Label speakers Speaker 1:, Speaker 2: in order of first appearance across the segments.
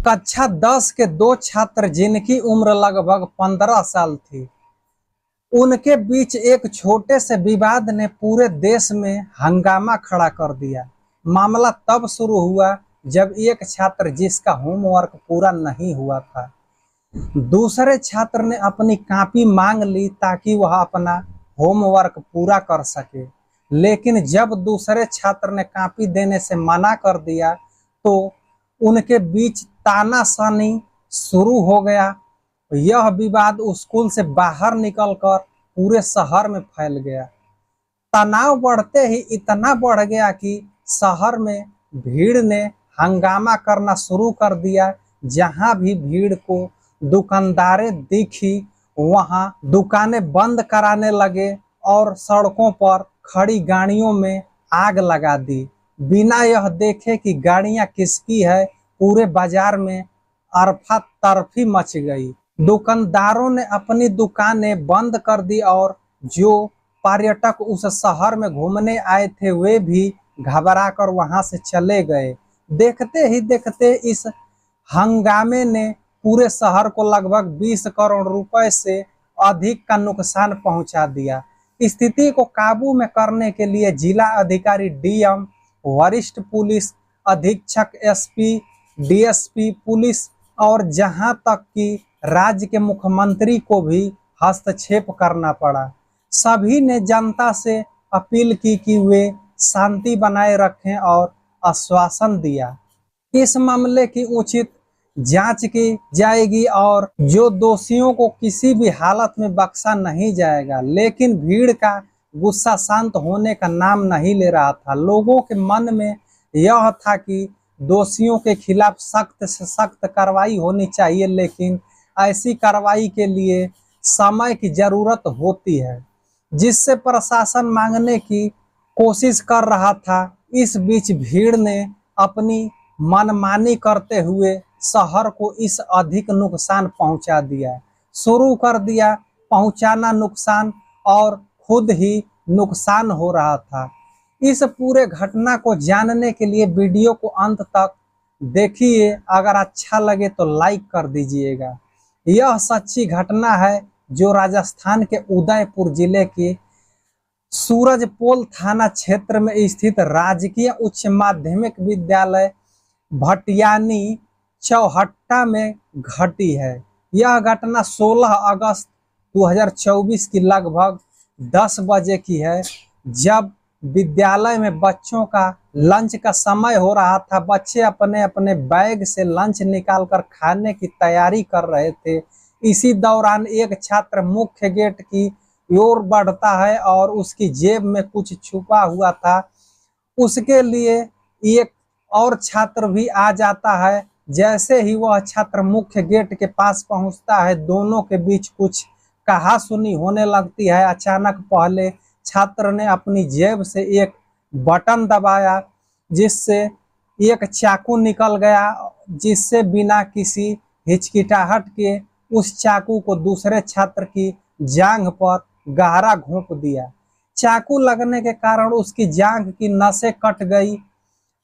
Speaker 1: कक्षा 10 के दो छात्र जिनकी उम्र लगभग 15 साल थी, उनके बीच एक छोटे से विवाद ने पूरे देश में हंगामा खड़ा कर दिया। मामला तब शुरू हुआ जब एक छात्र जिसका होमवर्क पूरा नहीं हुआ था, दूसरे छात्र ने अपनी कॉपी मांग ली ताकि वह अपना होमवर्क पूरा कर सके। लेकिन जब दूसरे छात्र ने कॉपी देने से मना कर दिया तो उनके बीच तानाशानी शुरू हो गया। यह विवाद स्कूल से बाहर निकलकर पूरे शहर में फैल गया। तनाव बढ़ते ही इतना बढ़ गया कि शहर में भीड़ ने हंगामा करना शुरू कर दिया। जहां भी भीड़ को दुकानदारें दिखी, वहां दुकानें बंद कराने लगे और सड़कों पर खड़ी गाड़ियों में आग लगा दी। बिना यह देखे कि गाड़ियां किसकी है, पूरे बाजार में अरफा तरफी मच गई। दुकानदारों ने अपनी दुकानें बंद कर दी और जो पर्यटक उस शहर में घूमने आए थे वे भी घबराकर वहां से चले गए। देखते ही देखते इस हंगामे ने पूरे शहर को लगभग 20 करोड़ रुपए से अधिक का नुकसान पहुंचा दिया। स्थिति को काबू में करने के लिए जिला अधिकारी डीएम, वरिष्ठ पुलिस अधीक्षक एसपी, डीएसपी पुलिस और जहां तक कि राज्य के मुख्यमंत्री को भी हस्तक्षेप करना पड़ा। सभी ने जनता से अपील की कि वे शांति बनाए रखें और आश्वासन दिया इस मामले की उचित जांच की जाएगी और जो दोषियों को किसी भी हालत में बख्शा नहीं जाएगा। लेकिन भीड़ का गुस्सा शांत होने का नाम नहीं ले रहा था। लोगों के मन में यह था कि दोषियों के खिलाफ सख्त से सख्त कार्रवाई होनी चाहिए, लेकिन ऐसी कार्रवाई के लिए समय की जरूरत होती है, जिससे प्रशासन मांगने की कोशिश कर रहा था। इस बीच भीड़ ने अपनी मनमानी करते हुए शहर को इस अधिक नुकसान पहुंचा दिया, शुरू कर दिया पहुंचाना नुकसान और खुद ही नुकसान हो रहा था। इस पूरे घटना को जानने के लिए वीडियो को अंत तक देखिए। अगर अच्छा लगे तो लाइक कर दीजिएगा। यह सच्ची घटना है जो राजस्थान के उदयपुर जिले के सूरजपोल थाना क्षेत्र में स्थित राजकीय उच्च माध्यमिक विद्यालय भटियानी चौहट्टा में घटी है। यह घटना 16 अगस्त 2024 की लगभग 10 बजे की है, जब विद्यालय में बच्चों का लंच का समय हो रहा था। बच्चे अपने अपने बैग से लंच निकालकर खाने की तैयारी कर रहे थे। इसी दौरान एक छात्र मुख्य गेट की ओर बढ़ता है और उसकी जेब में कुछ छुपा हुआ था। उसके लिए एक और छात्र भी आ जाता है। जैसे ही वह छात्र मुख्य गेट के पास पहुंचता है, दोनों के बीच कुछ कहासुनी होने लगती है। अचानक पहले छात्र ने अपनी जेब से एक बटन दबाया, जिससे एक चाकू निकल गया, जिससे बिना किसी हिचकिचाहट के उस चाकू को दूसरे छात्र की जांघ पर गहरा घोंप दिया। चाकू लगने के कारण उसकी जांघ की नसें कट गई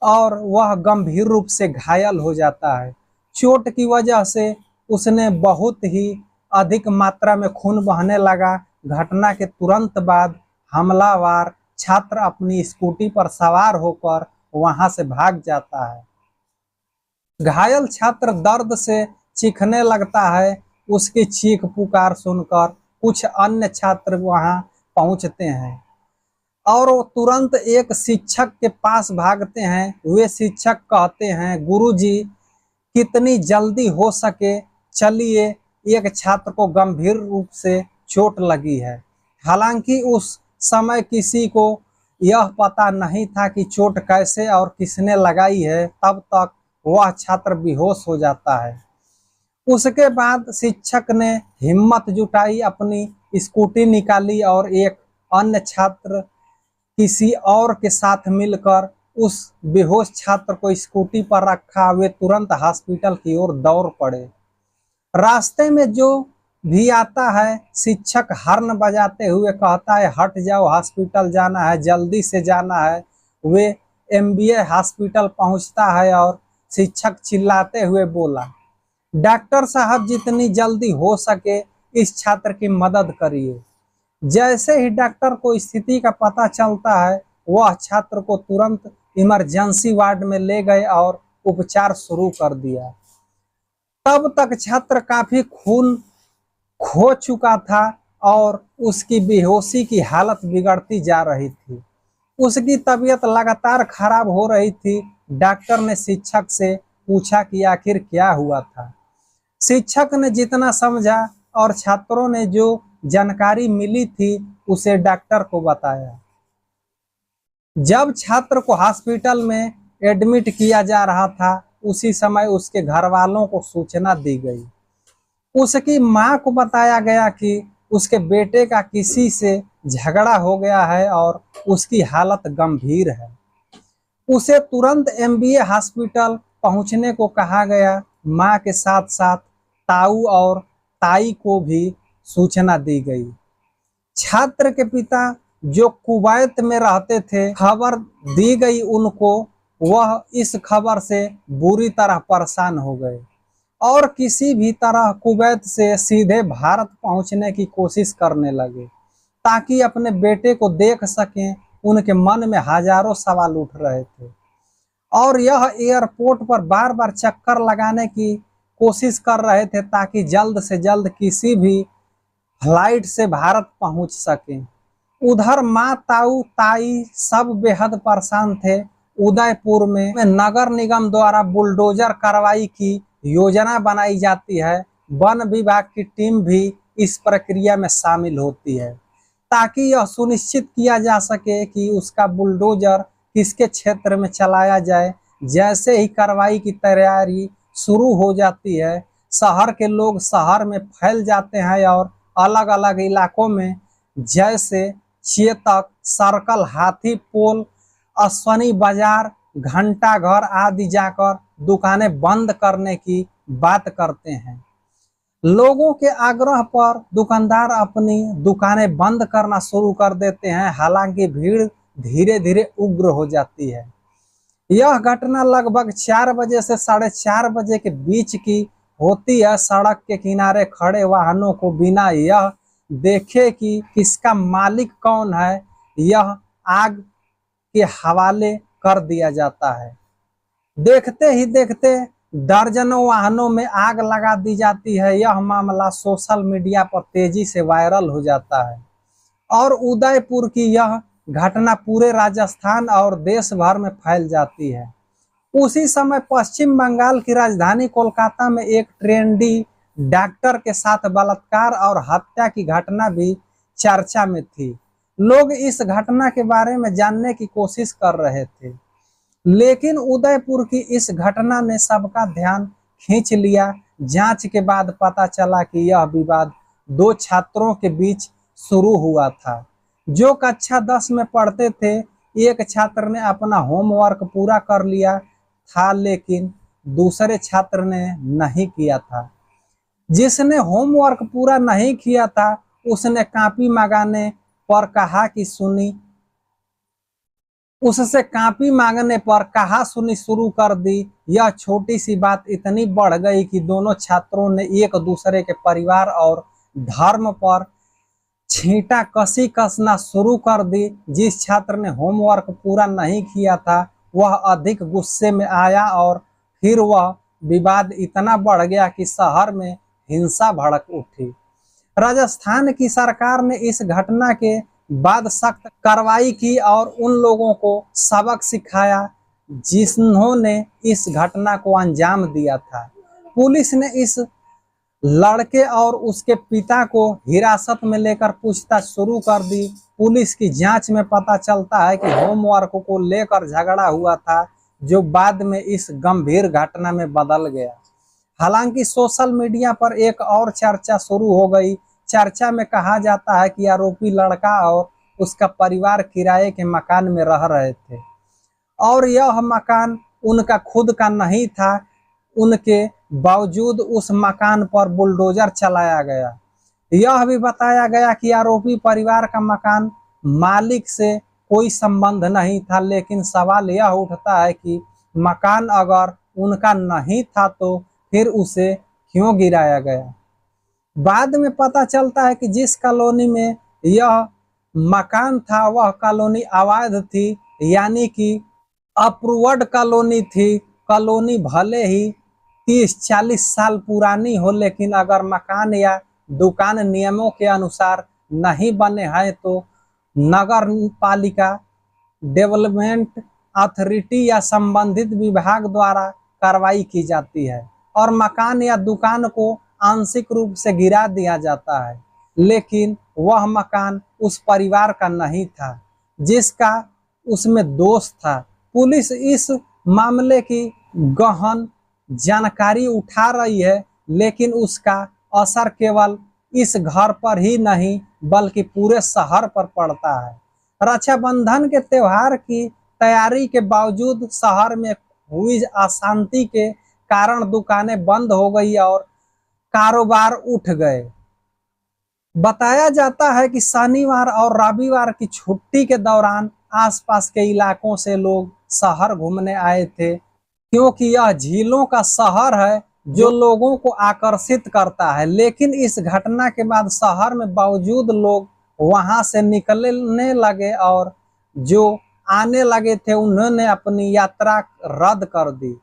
Speaker 1: और वह गंभीर रूप से घायल हो जाता है। चोट की वजह से उसने बहुत ही अधिक मात्रा में खून बहने लगा। घटना के तुरंत बाद हमलावर छात्र अपनी स्कूटी पर सवार होकर वहां से भाग जाता है। घायल छात्र दर्द से चीखने लगता है। उसकी चीख पुकार सुनकर कुछ अन्य छात्र वहां पहुंचते हैं और वो तुरंत एक शिक्षक के पास भागते हैं। वे शिक्षक कहते हैं, गुरुजी कितनी जल्दी हो सके चलिए, एक छात्र को गंभीर रूप से चोट लगी है। हालांकि उस समय किसी को यह पता नहीं था कि चोट कैसे और किसने लगाई है। तब तक वह छात्र बेहोश हो जाता है। उसके बाद शिक्षक ने हिम्मत जुटाई, अपनी स्कूटी निकाली और एक अन्य छात्र किसी और के साथ मिलकर उस बेहोश छात्र को स्कूटी पर रखा। वे तुरंत हॉस्पिटल की ओर दौड़ पड़े। रास्ते में जो भी आता है, शिक्षक हॉर्न बजाते हुए कहता है, हट जाओ, हॉस्पिटल जाना है, जल्दी से जाना है। वे एमबीए हॉस्पिटल पहुंचता है और शिक्षक चिल्लाते हुए बोला, डॉक्टर साहब जितनी जल्दी हो सके इस छात्र की मदद करिए। जैसे ही डॉक्टर को स्थिति का पता चलता है, वह छात्र को तुरंत इमरजेंसी वार्ड में ले गए और उपचार शुरू कर दिया। तब तक छात्र काफी खून खो चुका था और उसकी बेहोशी की हालत बिगड़ती जा रही थी। उसकी तबीयत लगातार खराब हो रही थी। डॉक्टर ने शिक्षक से पूछा कि आखिर क्या हुआ था। शिक्षक ने जितना समझा और छात्रों ने जो जानकारी मिली थी उसे डॉक्टर को बताया। जब छात्र को हॉस्पिटल में एडमिट किया जा रहा था, उसी समय उसके घर वालों को सूचना दी गई। उसकी मां को बताया गया कि उसके बेटे का किसी से झगड़ा हो गया है और उसकी हालत गंभीर है। उसे तुरंत एमबीए हॉस्पिटल पहुंचने को कहा गया। मां के साथ साथ ताऊ और ताई को भी सूचना दी गई। छात्र के पिता जो कुवैत में रहते थे, खबर दी गई उनको। वह इस खबर से बुरी तरह परेशान हो गए और किसी भी तरह कुवैत से सीधे भारत पहुंचने की कोशिश करने लगे ताकि अपने बेटे को देख सकें। उनके मन में हजारों सवाल उठ रहे थे और यह एयरपोर्ट पर बार बार चक्कर लगाने की कोशिश कर रहे थे ताकि जल्द से जल्द किसी भी फ्लाइट से भारत पहुंच सकें। उधर माँ, ताऊ, ताई सब बेहद परेशान थे। उदयपुर में नगर निगम द्वारा बुलडोजर कार्रवाई की योजना बनाई जाती है। वन विभाग की टीम भी इस प्रक्रिया में शामिल होती है ताकि यह सुनिश्चित किया जा सके कि उसका बुलडोजर किसके क्षेत्र में चलाया जाए। जैसे ही कार्रवाई की तैयारी शुरू हो जाती है, शहर के लोग शहर में फैल जाते हैं और अलग अलग इलाकों में जैसे चेतक सर्कल, हाथी पोल, अश्वनी बाजार, घंटा घर आदि जाकर दुकानें बंद करने की बात करते हैं। लोगों के आग्रह पर दुकानदार अपनी दुकानें बंद करना शुरू कर देते हैं। हालांकि भीड़ धीरे धीरे उग्र हो जाती है। यह घटना लगभग 4 बजे से 4:30 बजे के बीच की होती है। सड़क के किनारे खड़े वाहनों को बिना यह देखे कि किसका मालिक कौन है, यह आग के हवाले कर दिया जाता है। देखते ही देखते दर्जनों वाहनों में आग लगा दी जाती है। यह मामला सोशल मीडिया पर तेजी से वायरल हो जाता है और उदयपुर की यह घटना पूरे राजस्थान और देश भर में फैल जाती है। उसी समय पश्चिम बंगाल की राजधानी कोलकाता में एक ट्रेंडी डॉक्टर के साथ बलात्कार और हत्या की घटना भी चर्चा में थी। लोग इस घटना के बारे में जानने की कोशिश कर रहे थे, लेकिन उदयपुर की इस घटना ने सबका ध्यान खींच लिया। जांच के बाद पता चला कि यह विवाद 2 छात्रों के बीच शुरू हुआ था जो कक्षा 10 में पढ़ते थे। एक छात्र ने अपना होमवर्क पूरा कर लिया था, लेकिन दूसरे छात्र ने नहीं किया था। जिसने होमवर्क पूरा नहीं किया था उसने कॉपी मंगाने पर कहा कि सुनी उससे कॉपी मांगने पर कहा सुनी शुरू कर दी। यह छोटी सी बात इतनी बढ़ गई कि दोनों छात्रों ने एक दूसरे के परिवार और धर्म पर छींटा कसी कसना शुरू कर दी। जिस छात्र ने होमवर्क पूरा नहीं किया था वह अधिक गुस्से में आया और फिर वह विवाद इतना बढ़ गया कि शहर में हिंसा भड़क उठी। राजस्थान की सरकार ने इस घटना के बाद सख्त कार्रवाई की और उन लोगों को सबक सिखाया जिन्होंने इस घटना को अंजाम दिया था। पुलिस ने इस लड़के और उसके पिता को हिरासत में लेकर पूछताछ शुरू कर दी। पुलिस की जांच में पता चलता है कि होमवर्क को लेकर झगड़ा हुआ था जो बाद में इस गंभीर घटना में बदल गया। हालांकि सोशल मीडिया पर एक और चर्चा शुरू हो गई। चर्चा में कहा जाता है कि आरोपी लड़का और उसका परिवार किराए के मकान में रह रहे थे और यह मकान उनका खुद का नहीं था। उनके बावजूद उस मकान पर बुलडोजर चलाया गया। यह भी बताया गया कि आरोपी परिवार का मकान मालिक से कोई संबंध नहीं था, लेकिन सवाल यह उठता है कि मकान अगर उनका नहीं था तो फिर उसे क्यों गिराया गया। बाद में पता चलता है कि जिस कॉलोनी में यह मकान था वह कॉलोनी अवैध थी, यानी कि अप्रूव्ड कॉलोनी थी। कॉलोनी भले ही 30-40 साल पुरानी हो, लेकिन अगर मकान या दुकान नियमों के अनुसार नहीं बने हैं तो नगर पालिका, डेवलपमेंट अथॉरिटी या संबंधित विभाग द्वारा कार्रवाई की जाती है और मकान या दुकान को आंशिक रूप से गिरा दिया जाता है। लेकिन वह मकान उस परिवार का नहीं था जिसका उसमें दोष था। पुलिस इस मामले की गहन जानकारी उठा रही है, लेकिन उसका असर केवल इस घर पर ही नहीं बल्कि पूरे शहर पर पड़ता है। रक्षाबंधन के त्योहार की तैयारी के बावजूद शहर में हुई अशांति के कारण दुकानें बंद हो गई और कारोबार उठ गए। बताया जाता है कि शनिवार और रविवार की छुट्टी के दौरान आसपास के इलाकों से लोग शहर घूमने आए थे, क्योंकि यह झीलों का शहर है जो लोगों को आकर्षित करता है। लेकिन इस घटना के बाद शहर में बावजूद लोग वहां से निकलने लगे और जो आने लगे थे उन्होंने अपनी यात्रा रद्द कर दी।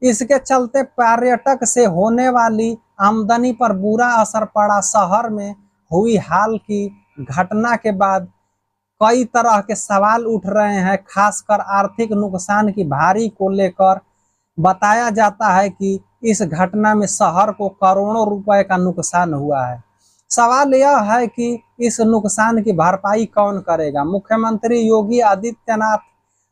Speaker 1: इसके चलते पर्यटक से होने वाली आमदनी पर बुरा असर पड़ा। शहर में हुई हाल की घटना के बाद कई तरह के सवाल उठ रहे हैं, खासकर आर्थिक नुकसान की भारी को लेकर। बताया जाता है कि इस घटना में शहर को करोड़ों रुपए का नुकसान हुआ है। सवाल यह है कि इस नुकसान की भरपाई कौन करेगा। मुख्यमंत्री योगी आदित्यनाथ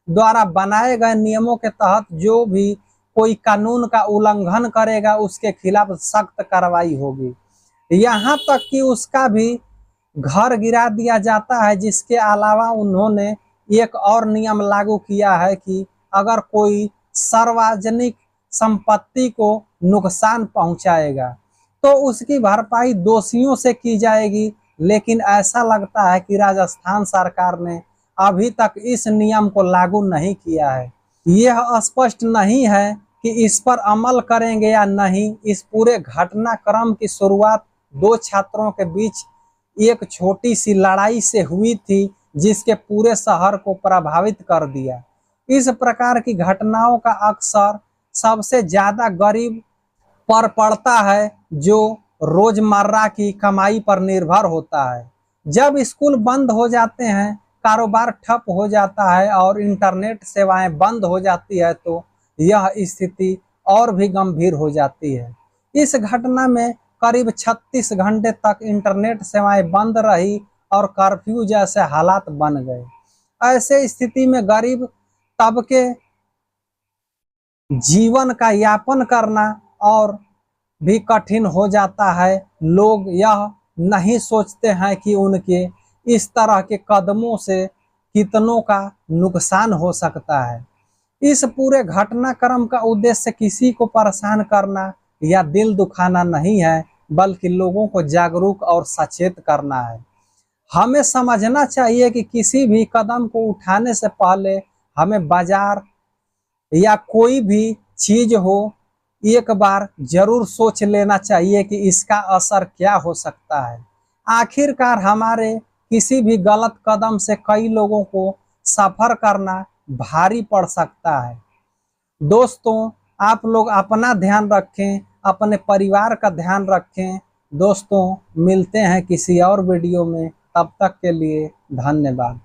Speaker 1: द्वारा बनाए गए नियमों के तहत जो भी कोई कानून का उल्लंघन करेगा उसके खिलाफ सख्त कार्रवाई होगी। यहाँ तक कि उसका भी घर गिरा दिया जाता है। जिसके अलावा उन्होंने एक और नियम लागू किया है कि अगर कोई सार्वजनिक संपत्ति को नुकसान पहुंचाएगा तो उसकी भरपाई दोषियों से की जाएगी। लेकिन ऐसा लगता है कि राजस्थान सरकार ने अभी तक इस नियम को लागू नहीं किया है। यह स्पष्ट नहीं है कि इस पर अमल करेंगे या नहीं। इस पूरे घटनाक्रम की शुरुआत दो छात्रों के बीच एक छोटी सी लड़ाई से हुई थी जिसके पूरे शहर को प्रभावित कर दिया। इस प्रकार की घटनाओं का अक्सर सबसे ज्यादा गरीब पर पड़ता है जो रोजमर्रा की कमाई पर निर्भर होता है। जब स्कूल बंद हो जाते हैं, कारोबार ठप हो जाता है और इंटरनेट सेवाएं बंद हो जाती है तो यह स्थिति और भी गंभीर हो जाती है। इस घटना में करीब 36 घंटे तक इंटरनेट सेवाएं बंद रही और कर्फ्यू जैसे हालात बन गए। ऐसे स्थिति में गरीब तबके जीवन का यापन करना और भी कठिन हो जाता है। लोग यह नहीं सोचते हैं कि उनके इस तरह के कदमों से कितनों का नुकसान हो सकता है। इस पूरे घटनाक्रम का उद्देश्य किसी को परेशान करना या दिल दुखाना नहीं है, बल्कि लोगों को जागरूक और सचेत करना है। हमें समझना चाहिए कि किसी भी कदम को उठाने से पहले हमें बाजार या कोई भी चीज हो एक बार जरूर सोच लेना चाहिए कि इसका असर क्या हो सकता है। आखिरकार हमारे किसी भी गलत कदम से कई लोगों को सफर करना भारी पड़ सकता है। दोस्तों, आप लोग अपना ध्यान रखें, अपने परिवार का ध्यान रखें। दोस्तों, मिलते हैं किसी और वीडियो में, तब तक के लिए धन्यवाद।